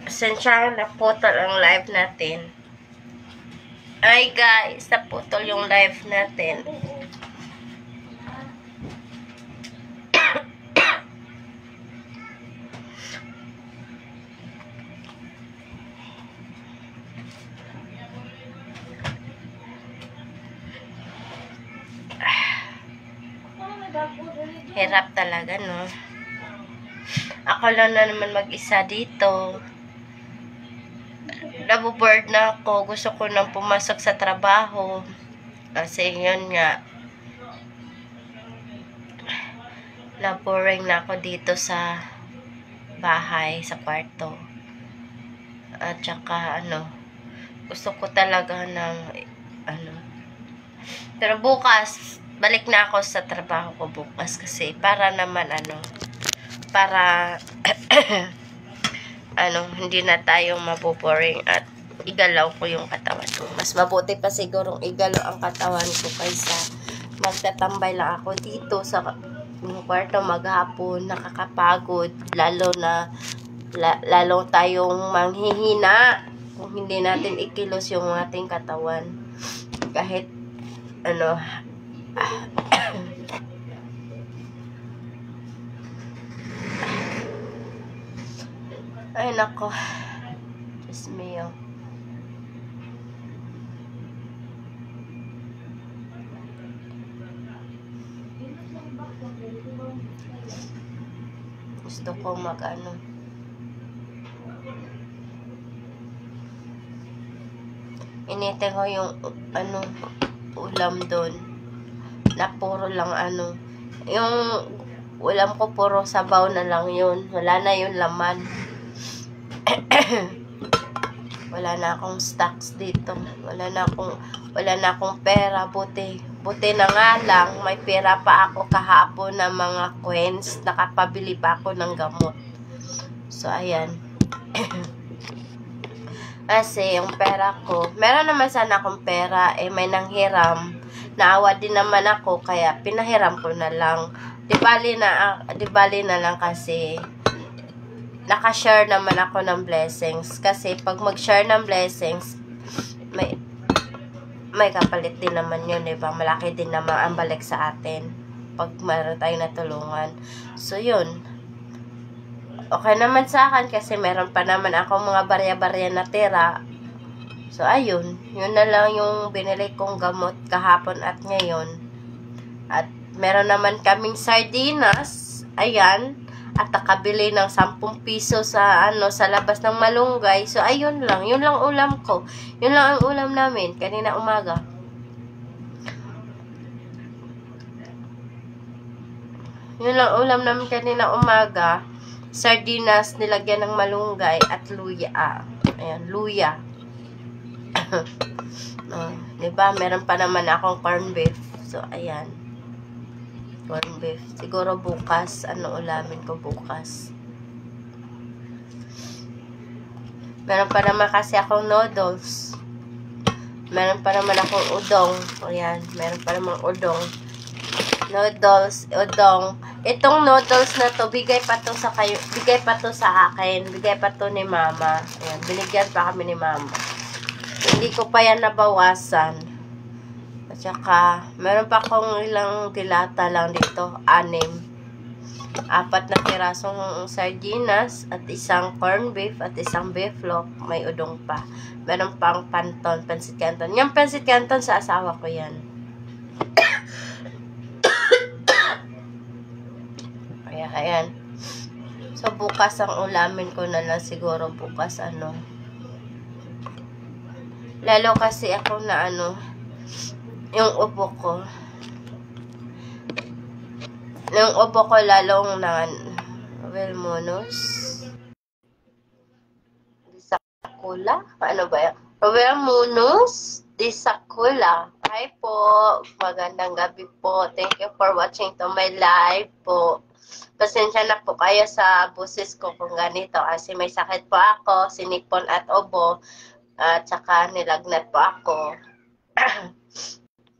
Pasensya na putol ang live natin. Ay guys, naputol yung live natin. Hirap talaga, no? Ako lang na naman mag-isa dito. Naboboard na ako. Gusto ko nang pumasok sa trabaho. Kasi yun nga. Naboring na ako dito sa bahay, sa kwarto. At saka, gusto ko talaga ng, Pero bukas, balik na ako sa trabaho ko bukas kasi para naman para hindi na tayo maboboring at igalaw ko yung katawan ko. Mas mabuti pa sigurong igalaw ang katawan ko kaysa magtatambay lang ako dito sa kwarto maghapon, nakakapagod, lalo tayong manghihina kung hindi natin ikilos yung ating katawan. Kahit ay nako, Diyos mio. Gusto ko initin ko yung ulam doon na puro lang yung ulam ko puro sabaw na lang yun, wala na yung laman. Wala na akong stocks dito, wala na akong pera. Buti na nga lang may pera pa ako kahapon na mga coins, nakapabili pa ako ng gamot. So ayan. Kasi yung pera ko, meron naman sana akong pera, may nanghiram. Naawa din naman ako, kaya pinahiram ko na lang. Di bali na lang kasi nakashare naman ako ng blessings. Kasi pag mag-share ng blessings, may kapalit din naman yun, diba? Malaki din naman ang balik sa atin pag meron tayong natulungan. So yun, okay naman sa akin kasi meron pa naman ako mga barya-barya na tira. So ayun, yun na lang yung binili kong gamot kahapon at ngayon. At meron naman kaming sardinas, ayan, at nakabili ng 10 piso sa labas ng malunggay. So ayun lang, yun lang ulam ko. Yun lang ang ulam namin kanina umaga. Yun lang ulam namin kanina umaga. Sardinas nilagyan ng malunggay at luya. Ayan, luya. Diba? Meron pa naman akong corn beef. So ayan. Corn beef. Siguro bukas, ulamin ko bukas. Meron pa naman kasi akong noodles. Meron pa naman akong udong. Ayan, meron pa naman udong. Noodles, udong. Itong noodles na to, bigay pa to sa akin. Bigay pa to ni mama. Ayan, binigyan pa kami ni mama. Hindi ko pa yan nabawasan. At saka, meron pa akong ilang dilata lang dito. 4 na pirasong sardinas at isang corn beef at isang beef loaf. May udong pa. Meron pang pansit canton. Yung pansit canton sa asawa ko yan. Kaya, ayan. So, bukas ang ulamin ko na lang siguro. Bukas, lalo kasi ako na yung ubo ko. Yung ubo ko lalong Rovelmonos. Disakula? Ano ba yan? Rovelmonos Disakula. Hi po. Magandang gabi po. Thank you for watching to my live po. Pasensya na po kayo sa boses ko kung ganito. Kasi may sakit po ako, sinipon at ubo. At saka nilagnat po ako.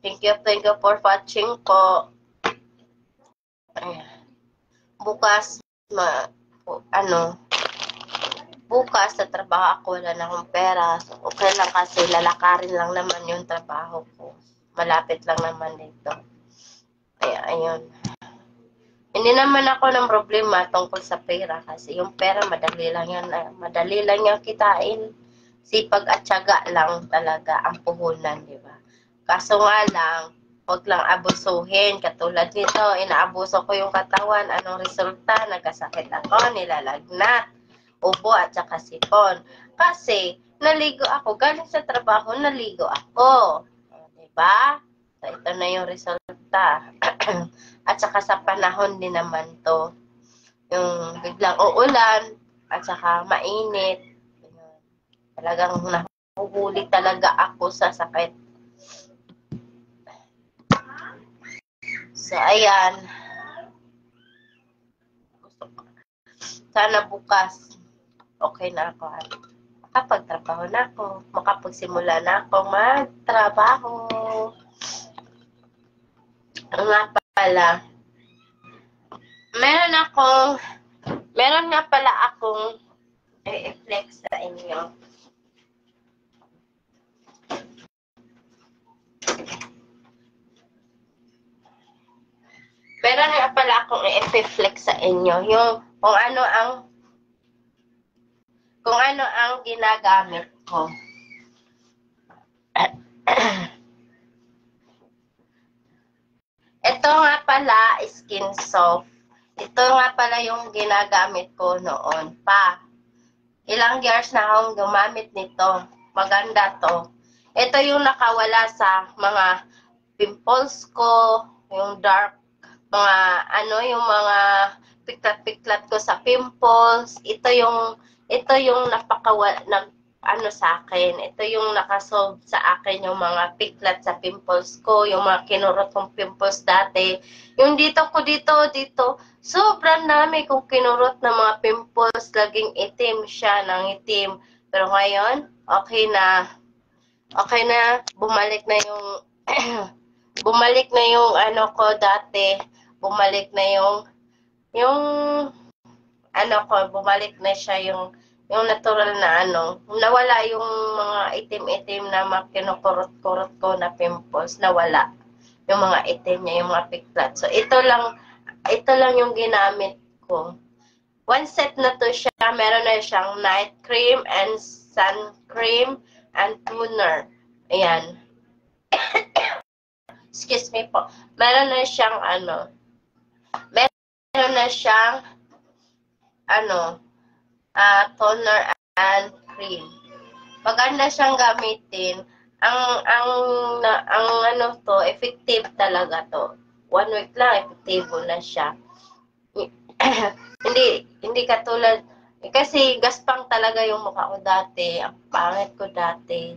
Thank you for watching po. Bukas, bukas sa trabaho ako, wala na akong pera. So, okay lang kasi lalakarin lang naman yung trabaho ko. Malapit lang naman dito. Kaya, ayun. Hindi naman ako ng problema tungkol sa pera kasi yung pera madali lang yan. Madali lang yung kitain. Sipag at tiyaga lang talaga ang puhunan, di ba? Kaso nga lang, huwag lang abusuhin. Katulad nito, inaabuso ko yung katawan. Anong resulta? Nagkasakit ako, nilalagnat, ubo at saka sipon. Kasi, naligo ako. Galing sa trabaho, naligo ako. Diba? So, ito na yung resulta. At saka sa panahon din naman to. Yung biglang uulan, at saka mainit. Talagang nahuhuli talaga ako sa sakit. So, ayan. Sana bukas, okay na ako. Makapagtrabaho na ako. Makapagsimula na ako magtrabaho. Nga pala, meron nga pala akong i-flex sa inyo. Meron nga pala akong i-flex sa inyo. Yung kung ano ang ginagamit ko. Ito nga pala, Skin Soft. Ito nga pala yung ginagamit ko noon pa. Ilang years na akong gumamit nito. Maganda to. Ito yung nakawala sa mga pimples ko, yung dark, yung mga piklat-piklat ko sa pimples. Ito yung sa akin. Ito yung nakasolve sa akin yung mga piklat sa pimples ko, yung mga kinurot kong pimples dati. Yung dito, sobrang dami kong kinurot na mga pimples, laging itim siya, ng itim. Pero ngayon, okay na, bumalik na yung, bumalik na yung ano ko dati, bumalik na bumalik na siya yung natural na nawala yung mga itim-itim na kinukurot-kurot ko na pimples, nawala yung mga itim niya, yung mga piklat. So, ito lang yung ginamit ko. One set na to siya, meron na siyang night cream and sun cream and toner. Ayan. Excuse me po. Meron na siyang toner and cream. Maganda siyang gamitin. Effective talaga to. 1 week lang, effective na siya. hindi katulad, kasi gaspang talaga yung mukha ko dati. Ang pangit ko dati.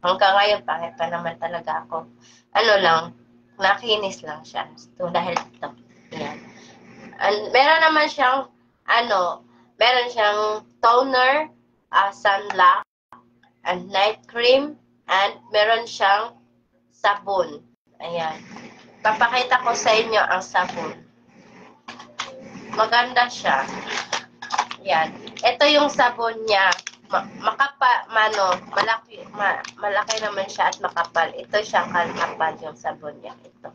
Hanggang ngayon, pangit pa naman talaga ako. Nakinis lang siya. So, dahil ito. Yan. Meron naman siyang, meron siyang toner, sunlock, and night cream, and meron siyang sabon. Ayan. Papakita ko sa inyo ang sabon. Maganda siya. Ayan. Ito yung sabon niya. Malaki naman siya at makapal. Ito siya kapal yung sabon niya. Ito.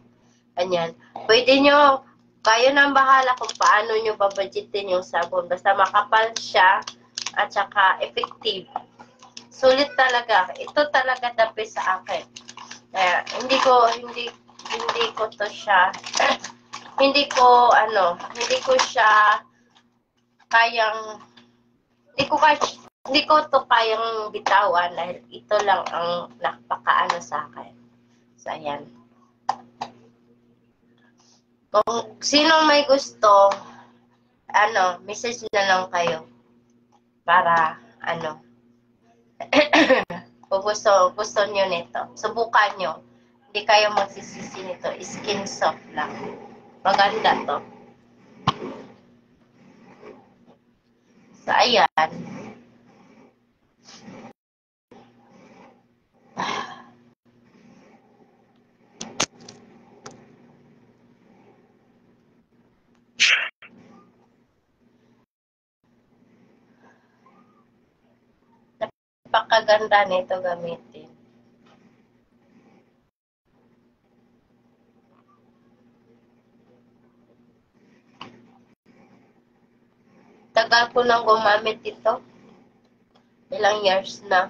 Ayan. Pwede nyo, kayo nang bahala kung paano nyo babudgetin yung sabon. Basta makapal siya at saka effective. Sulit talaga. Ito talaga the best sa akin. Kaya, hindi ko to siya, hindi ko siya kayang, hindi ko to kayang bitawan dahil ito lang ang napakaano sa akin. So, ayan. Kung sino may gusto, message na lang kayo para, kung gusto nyo nito, subukan nyo. Hindi kayo magsisisi nito. Skin soft lang. Maganda to. So, ayan. napakaganda nito gamitin. Tagal ko nang gumamit ito. Ilang years na.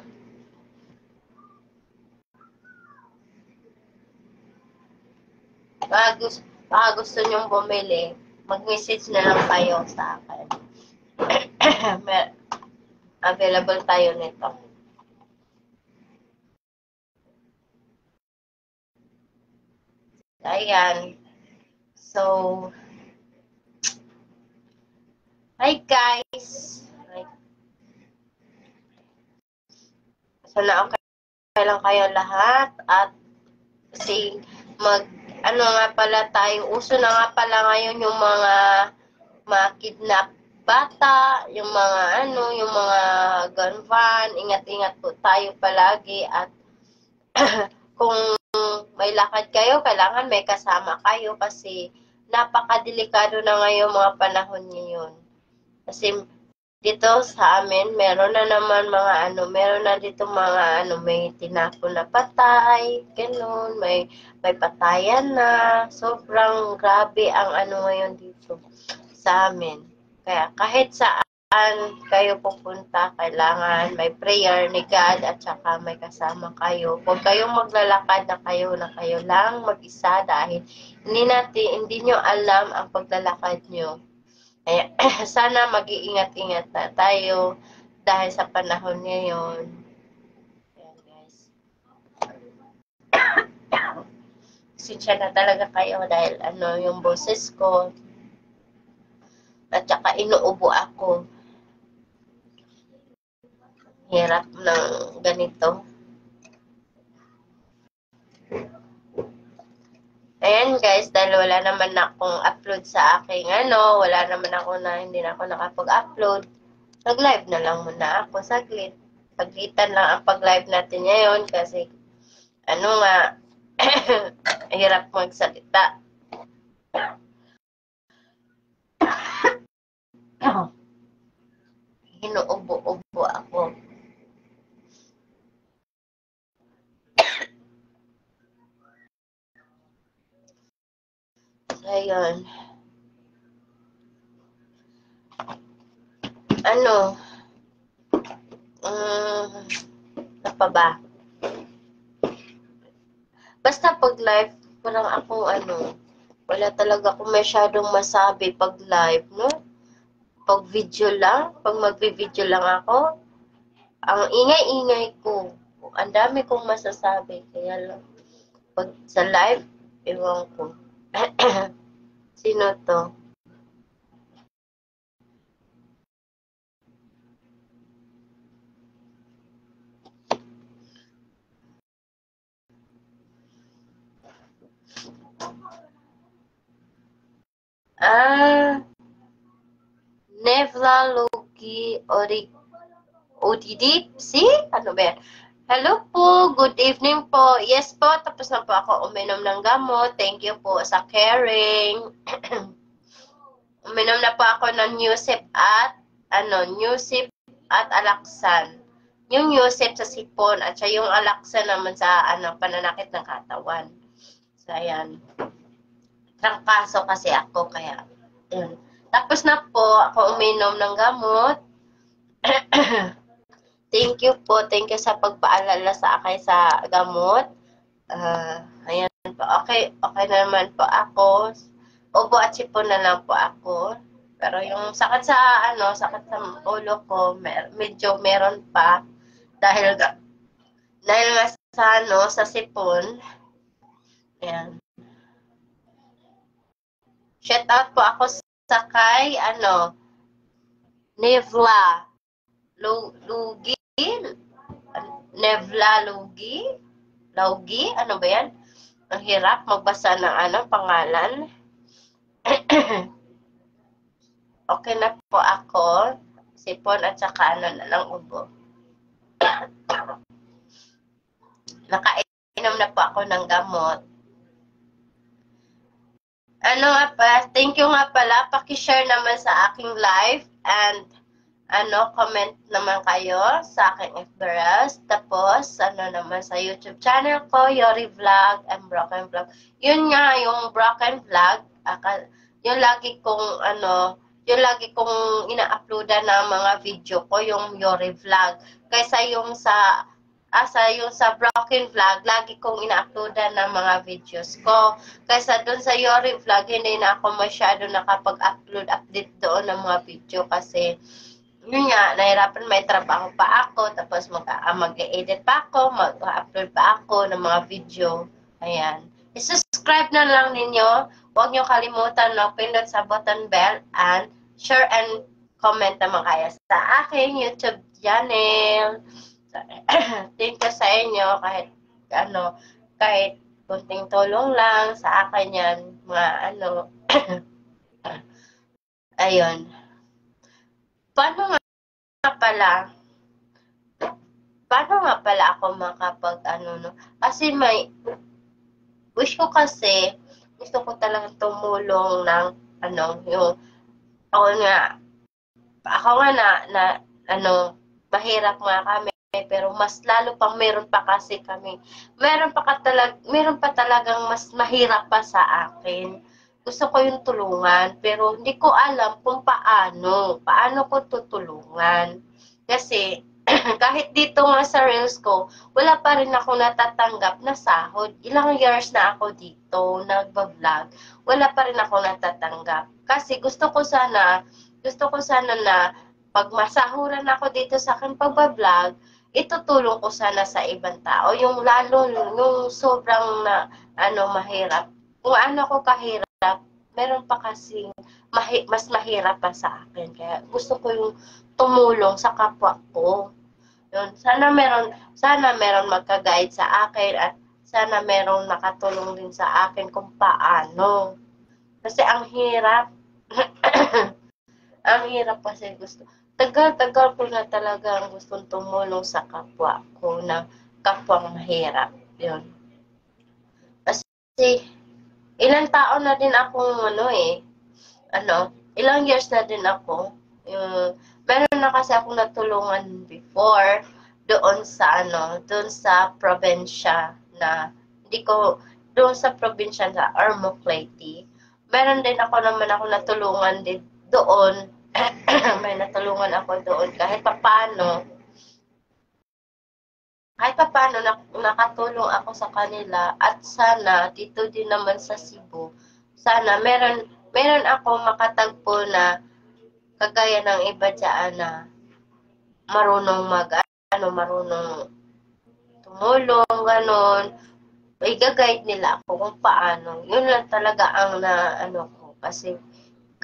Baka gusto nyong bumili, mag-message na lang kayo sa akin. Available tayo nito. Ayan. So, hi guys. Sana okay lang kayo lahat. At kasi ano nga pala tayo, uso na nga pala ngayon yung mga kidnap bata, yung mga yung mga gun van, ingat-ingat po tayo palagi at kung may lakad kayo, kailangan may kasama kayo kasi napakadelikado na ngayon mga panahon ngayon. Kasi dito sa amin, meron na naman mga meron na dito mga may tinapon na patay, ganun, may patayan na, sobrang grabe ang ngayon dito sa amin. Kaya kahit saan kayo pupunta, kailangan may prayer ni God at saka may kasama kayo. Huwag kayong maglalakad na kayo lang mag-isa dahil hindi nyo alam ang paglalakad nyo. Kaya sana mag-iingat-ingat na tayo dahil sa panahon ngayon. Ayan guys. Sinsya na talaga kayo dahil yung boses ko at saka inuubo ako. Hirap ng ganito. Ayan guys, dahil wala naman akong upload sa aking wala naman ako hindi na ako nakapag-upload. Nag-live na lang muna ako saglit. Paglitan lang ang pag-live natin ngayon kasi nga, hirap magsalita. Hinuubo-ubo ako. Ayun. Ano pa ba? Basta pag live, parang akong wala talaga akong masyadong masabi pag live, no? Pag video lang, pag magbi-video lang ako, ang ingay-ingay ko. Ang dami kong masasabi. Kaya lang, pag sa live, ewan ko. Sino to? Nevla Logi Odidip? Ano ba yan? Hello po, good evening po. Yes po, tapos na po ako uminom ng gamot. Thank you po sa caring. Uminom na po ako ng Newsip at Newsip at Alaxan. Yung Newsip sa sipon at siya yung Alaxan naman sa pananakit ng katawan. So ayan. Trangkaso kasi ako kaya yun. Tapos na po ako uminom ng gamot. Thank you po. Thank you sa pagpaalala sa akin sa gamot. Ayan po. Okay na naman po ako. Ubo at sipon na lang po ako. Pero yung sakit sa sakit sa ulo ko, medyo meron pa dahil nga sa sipon. Ayan. Shout out po ako sa kay Nevla Lugi. Nevla Lugi? Ano ba yan? Ang hirap magbasa ng pangalan. Okay na po ako. Sipon at saka na lang ubo. Nakainom na po ako ng gamot. Thank you nga pala. Paki-share naman sa aking live and comment naman kayo sa aking FBRS. Tapos, naman sa YouTube channel ko, Yori Vlog and Broken Vlog. Yun nga, yung Broken Vlog, yung lagi kong, yung lagi kong ina-uploadan ng mga video ko, yung Yori Vlog. Kaysa yung sa Broken Vlog, lagi kong ina-uploadan ng mga videos ko. Kaysa dun sa Yori Vlog, hindi na ako masyado update doon ng mga video kasi yun nga, nahirapan, may trabaho pa ako, tapos mag-edit pa ako, mag-upload pa ako ng mga video. Ayan. I-subscribe na lang ninyo. Huwag nyo kalimutan na pindot sa button bell and share and comment naman kayo sa aking YouTube channel. Thank you sa inyo kahit kunting tulong lang sa akin yan, mga ayun. Paano nga pala ako kasi wish ko kasi, gusto ko talagang tumulong ng, yung, ako nga mahirap nga kami, pero mas lalo pang meron pa talagang mas mahirap pa sa akin. Gusto ko yung tulungan, pero hindi ko alam kung paano ko tutulungan. Kasi, kahit dito nga sa Reels ko, wala pa rin ako natatanggap na sahod. Ilang years na ako dito, nagbablog, wala pa rin ako natatanggap. Kasi gusto ko sana na pag masahuran ako dito sa akin pagbablog, itutulong ko sana sa ibang tao. Yung lalo, yung sobrang mahirap. Kung ko kahirap, meron pa kasing mas mahirap pa sa akin. Kaya gusto ko yung tumulong sa kapwa ko. Yun. Sana meron magka-guide sa akin at sana merong nakatulong din sa akin kung paano. Kasi ang hirap. Ang hirap kasi tagal ko na talagang gustong tumulong sa kapwa ko na kapwang mahirap. Yun. Kasi ilang taon na din akong ilang years na din ako. Meron na kasi akong natulungan before doon sa probinsya na doon sa probinsya sa Ormoc Leyte. Meron din ako natulungan din doon. May natulungan ako doon kahit papaano nakatulong ako sa kanila at sana dito din naman sa Cebu, sana meron ako makatagpo na kagaya ng iba dyan na marunong marunong tumulong, ganon. I-guide nila ako kung paano. Yun lang talaga ang ko. Kasi,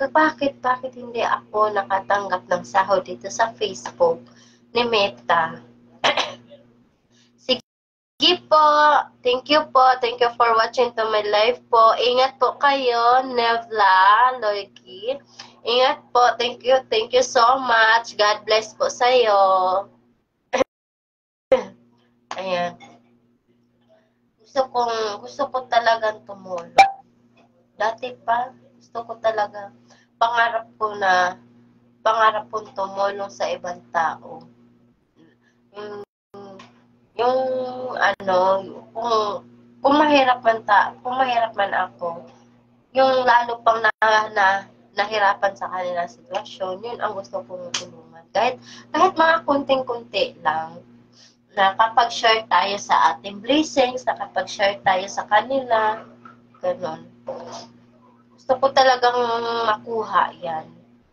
bakit hindi ako nakatanggap ng sahod dito sa Facebook ni Meta? Sige po. Thank you for watching to my live po. Ingat po kayo, Nevla, Loiki. Ingat po. Thank you so much. God bless po sa'yo. Ayan. Gusto ko talagang tumulong. Dati pa, gusto ko talaga, pangarap kong tumulong sa ibang tao. Kung mahirap man ako, yung lalo pang nahirapan sa kanilang sitwasyon, yun ang gusto kong tulungan. Kahit mga kunting-kunti lang, na kapag share tayo sa ating blessings, na kapag share tayo sa kanila, gano'n. Gusto ko talagang makuha yan.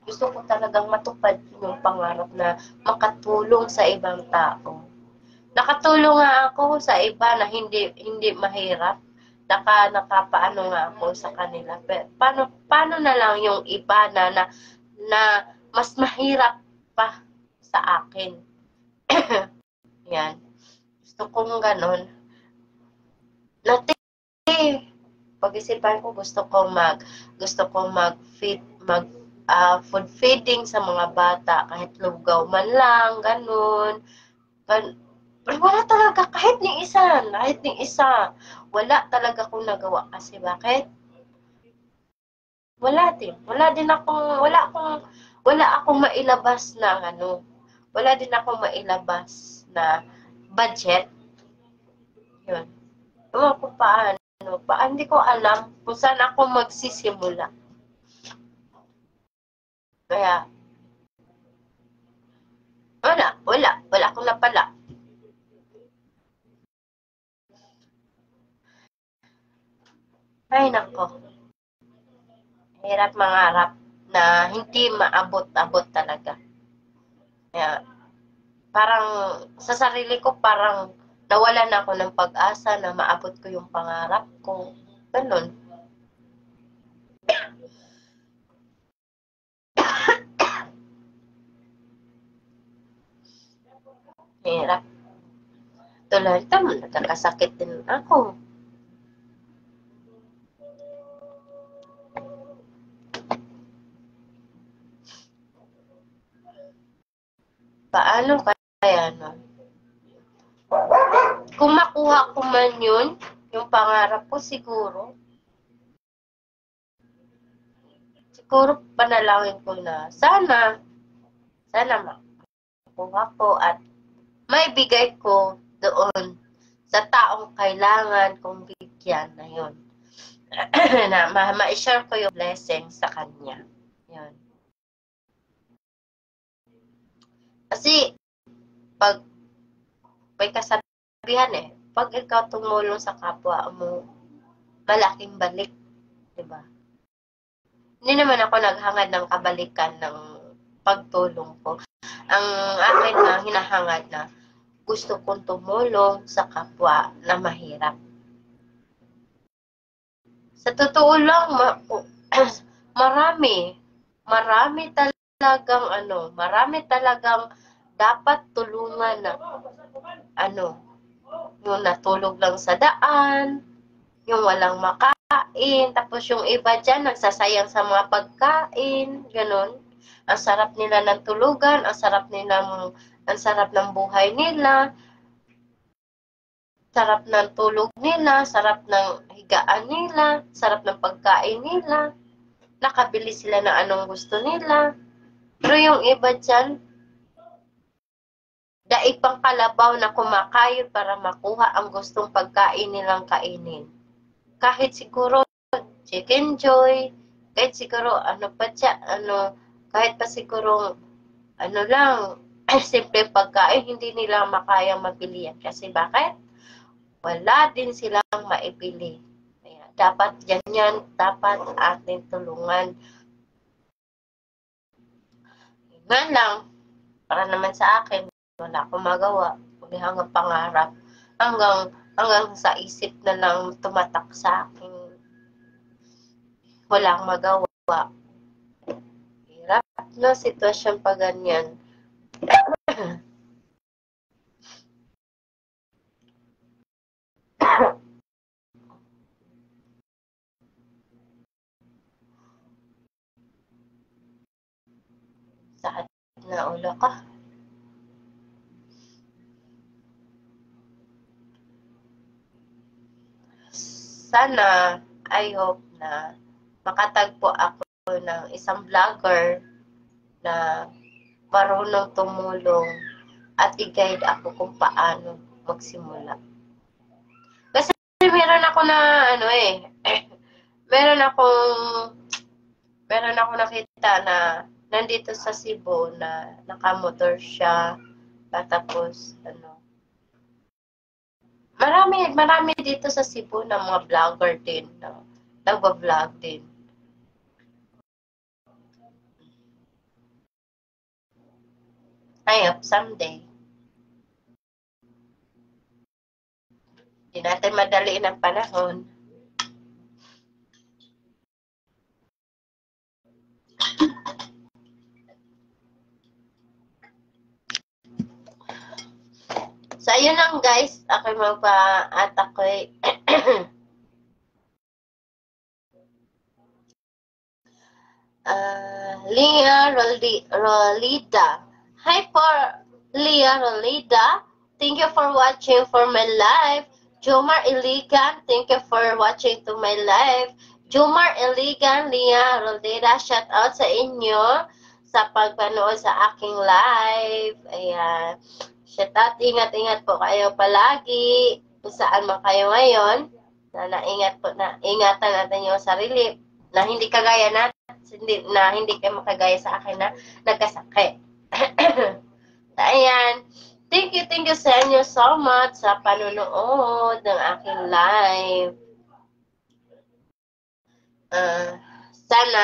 Gusto ko talagang matupad yung pangarap na makatulong sa ibang tao. Nakatulong nga ako sa iba na hindi mahirap. Nakapaano nga ako sa kanila. Pero paano na lang yung iba na mas mahirap pa sa akin. Yan. Gusto kong ganon. Pag-isipan ko, gusto kong food feeding sa mga bata, kahit lugaw man lang, ganon. Pero wala talaga, kahit ni isa, wala talaga akong nagawa kasi bakit? Wala akong wala akong mailabas na ano, wala din akong mailabas na budget. Yun. Ewan ko paano. Hindi ko alam kung saan ako magsisimula. Kaya, wala akong napala. Ay, nako. Hirap mangarap na hindi maabot-abot talaga. Kaya, parang sa sarili ko, parang nawalan ako ng pag-asa na maabot ko yung pangarap ko. Ganun. Hirap. Tuloy ito, nagkakasakit din ako. Paano kaya, no? Kung makuha ko man yun, yung pangarap ko siguro panalangin ko na sana makuha ko at maibigay ko doon sa taong kailangan kong bigyan na yun. Na ma-share ko yung blessing sa kanya. Yun. Kasi, pag may kasabihan pag ikaw tumulong sa kapwa mo, malaking balik. Diba? Hindi naman ako naghangad ng kabalikan ng pagtulong ko. Ang akin na hinahangad na gusto kong tumulong sa kapwa na mahirap. Sa totoo lang, marami talagang dapat tulungan na yung natulog lang sa daan, yung walang makain, tapos yung iba dyan nagsasayang sa mga pagkain, ganun. Ang sarap nila ng tulugan, ang sarap ng buhay nila, sarap ng tulog nila, sarap ng higaan nila, sarap ng pagkain nila, nakabili sila ng anong gusto nila. Pero yung iba dyan, daig pang kalabaw na kumakayod para makuha ang gustong pagkain nilang kainin. Kahit siguro chicken joy, kahit siguro kahit pa siguro lang, simple pagkain, hindi nila makayang mabili yan. Kasi bakit? Wala din silang maibili. Kaya dapat dapat ating tulungan. Nga lang, para naman sa akin, wala akong magawa. Kundi hanggang pangarap. Hanggang sa isip na lang tumatak sa akin. Wala akong magawa. Hirap na sitwasyon pa ganyan. Sakit na ulo ko. Sana, I hope na makatagpo ako ng isang vlogger na marunong tumulong at i-guide ako kung paano magsimula. Kasi meron ako na meron akong nakita na nandito sa Cebu na nakamotor siya, tapos marami dito sa Cebu na mga vlogger din, nagba-vlog din. I hope someday. Hindi natin madaliin ang panahon. So, ayun lang guys. Ako'y ako'y Leah Rolida. Hi for Leah Rolida. Thank you for watching for my live. Jomar Iligan, thank you for watching to my live. Jomar Iligan, Leah Rolida, shout out sa inyo. sa pagpanood sa aking live. Ayan. Shout out, ingat-ingat po kayo palagi. Kung saan man kayo ngayon. Ingatan natin yung sarili. Na hindi kagaya natin. Hindi kayo makagaya sa akin na nagkasakit. Ayan. Thank you sa inyo so much sa panunood ng aking live. Sana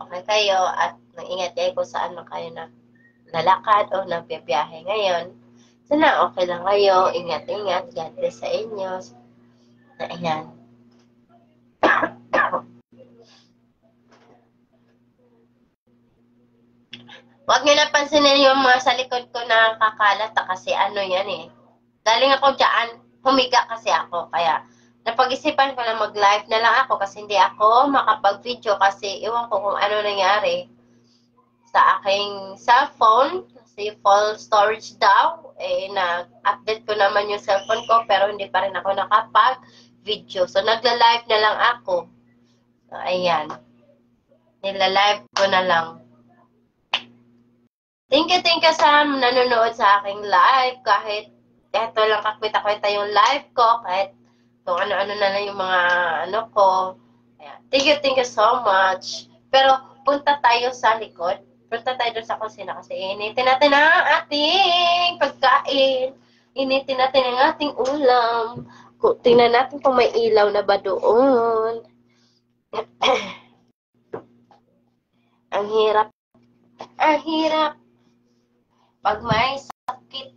okay kayo at mag-ingat kayo kung saan man kayo na lalakad o nagbibiyahe ngayon. Sana okay lang kayo. Ingat-ingat. God bless sa inyo. Ayan. Huwag nyo na pansinin yung mga sa likod ko na kakalat kasi ano yan eh. Galing ako dyan, humiga kasi ako. Kaya napag-isipan ko na mag-live na lang ako kasi hindi ako makapag-video kasi iwan ko kung ano nangyari sa aking cellphone. Kasi full storage daw. Na-update ko naman yung cellphone ko pero hindi pa rin ako nakapag-video. So nagla-live na lang ako. So ayan. Nila-live ko na lang. Thank you sa nanonood sa aking live. Kahit eto lang kakwita-kwita yung live ko. Kahit kung ano-ano na lang yung mga ano ko. Ayan. Thank you so much. Pero punta tayo sa likod. Punta tayo doon sa kusina kasi initin natin ang ating pagkain. Initin natin ang ating ulam. Tingnan natin kung may ilaw na ba doon. Ang hirap. Ang hirap. Pag may sakit.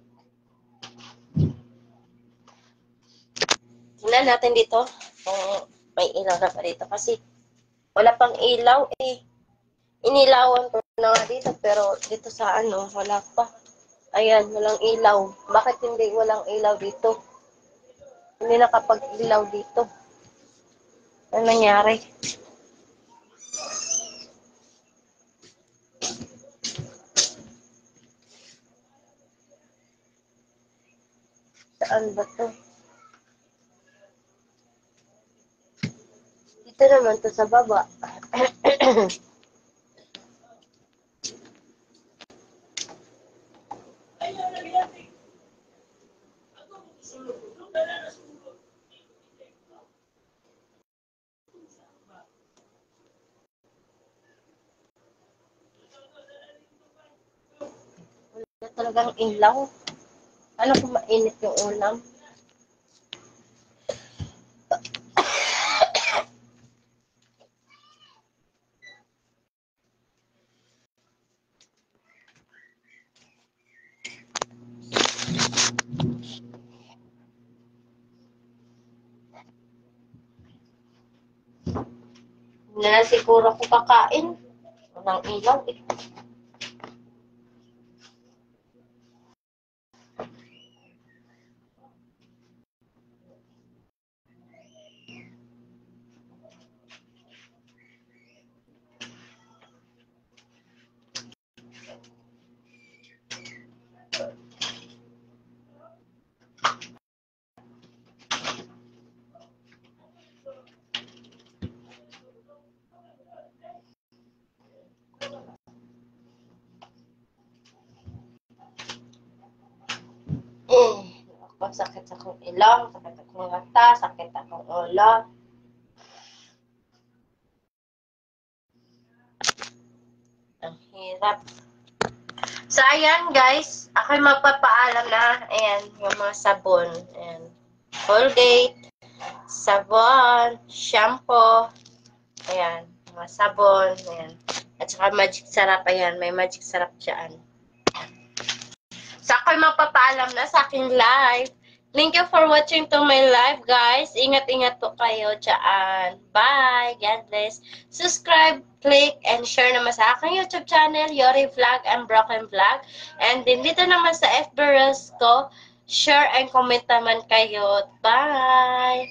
Tingnan natin dito kung may ilaw na pa dito. Kasi wala pang ilaw eh. Inilawan ko na nga dito pero dito sa ano, wala pa. Ayan, walang ilaw. Bakit hindi walang ilaw dito? Hindi nakapag-ilaw dito. Ano nangyari? Saan ba to? Dito naman to sa baba. Wala talagang ilaw. Ano kung mainit yung ulam? Hindi na siguro ako kakain. Walang ilaw eh. Ako, sakit sa akong ilong, sakit akong mata, sakit akong ulo. Ang hirap. So, ayan guys, ako'y magpapaalam na. Ayan, yung mga sabon. Ayan, Colgate, sabon, shampoo. Ayan, mga sabon. Ayan. At saka magic sarap. Ayan, may magic sarap dyan. So, ako'y magpapaalam na sa aking live. Thank you for watching to my live, guys. Ingat-ingat po kayo dyan. Bye. God bless. Subscribe, click, and share naman sa aking YouTube channel, Yori Vlog and Broken Vlog. And din dito naman sa FB Reels ko, share and comment naman kayo. Bye.